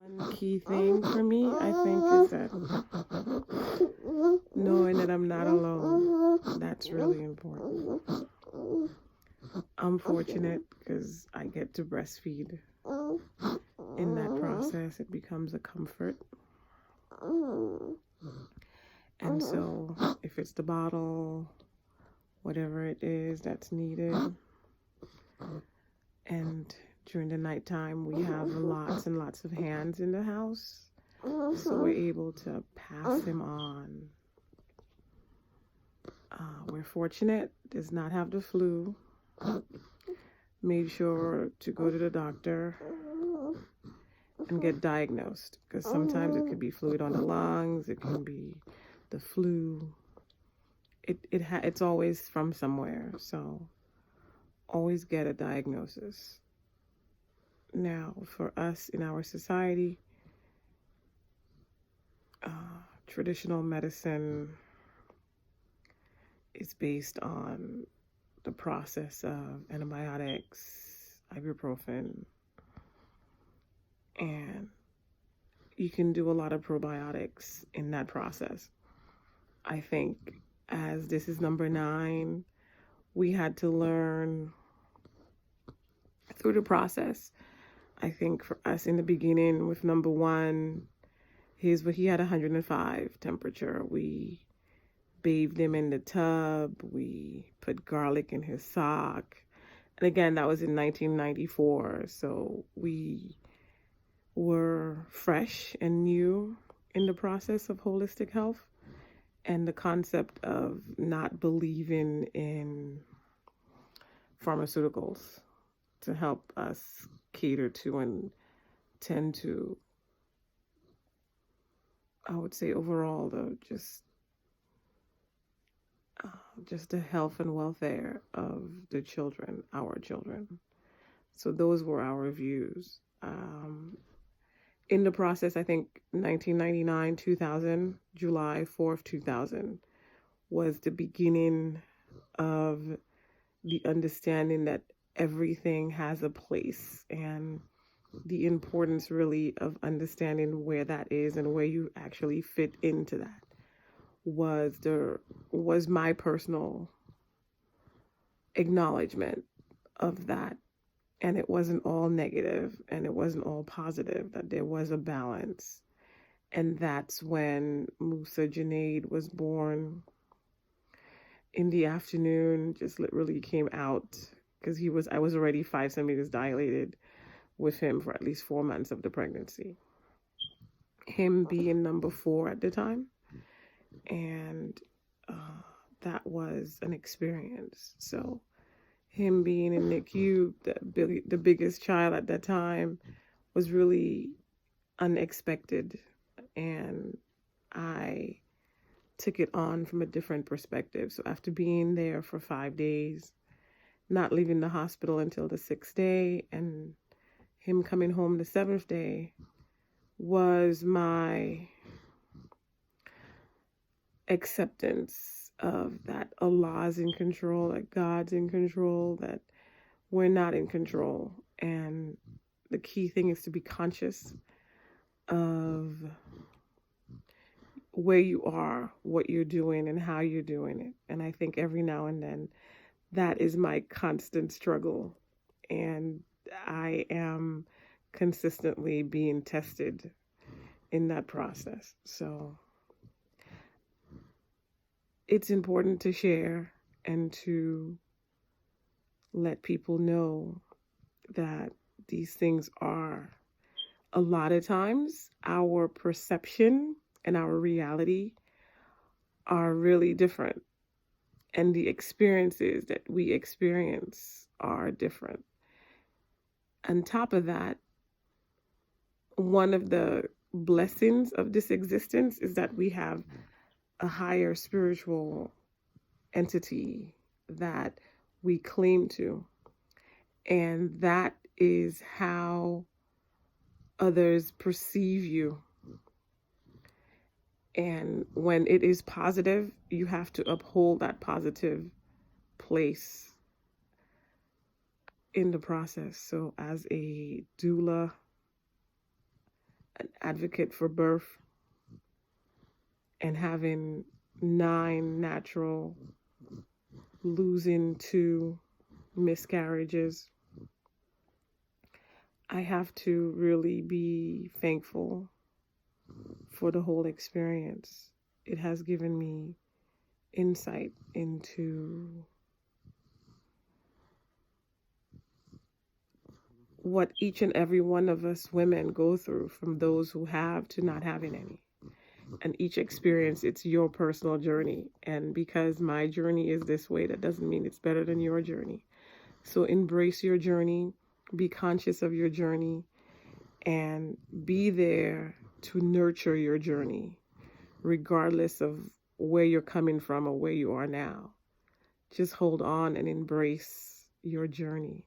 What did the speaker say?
One key thing for me, I think, is that knowing that I'm not alone, that's really important. I'm fortunate because I get to breastfeed. In that process, it becomes a comfort. And so, if it's the bottle, whatever it is that's needed, and during the nighttime, we have lots and lots of hands in the house, so we're able to pass him on. We're fortunate, does not have the flu. Made sure to go to the doctor and get diagnosed, because sometimes it could be fluid on the lungs, it can be the flu. It's always from somewhere, so always get a diagnosis. Now, for us in our society, traditional medicine is based on the process of antibiotics, ibuprofen, and you can do a lot of probiotics in that process. I think as this is number 9, we had to learn through the process. I think for us in the beginning with number 1, he had 105 temperature. We bathed him in the tub. We put garlic in his sock. And again, that was in 1994. So we were fresh and new in the process of holistic health and the concept of not believing in pharmaceuticals to help us cater to and tend to, I would say overall though, just the health and welfare of the children, our children. So those were our views. In the process, I think 1999, 2000, July 4th, 2000 was the beginning of the understanding that everything has a place, and the importance really of understanding where that is and where you actually fit into that was my personal acknowledgement of that. And it wasn't all negative and it wasn't all positive, that there was a balance. And that's when Musa Junaid was born in the afternoon, just literally came out, because I was already 5 centimeters dilated with him for at least 4 months of the pregnancy. Him being number 4 at the time. And that was an experience. So him being in NICU, the biggest child at that time, was really unexpected. And I took it on from a different perspective. So after being there for 5 days, not leaving the hospital until the 6th day, and him coming home the 7th day, was my acceptance of that Allah's in control, that God's in control, that we're not in control. And the key thing is to be conscious of where you are, what you're doing, and how you're doing it. And I think every now and then that is my constant struggle. And I am consistently being tested in that process. So it's important to share and to let people know that these things are, a lot of times, our perception and our reality are really different. And the experiences that we experience are different. On top of that, one of the blessings of this existence is that we have a higher spiritual entity that we claim to. And that is how others perceive you. And when it is positive, you have to uphold that positive place in the process. So as a doula, an advocate for birth and having 9 natural, losing 2 miscarriages, I have to really be thankful for the whole experience. It has given me insight into what each and every one of us women go through, from those who have to not having any. And each experience, it's your personal journey. And because my journey is this way, that doesn't mean it's better than your journey. So embrace your journey, be conscious of your journey, and be there to nurture your journey, regardless of where you're coming from or where you are now. Just hold on and embrace your journey.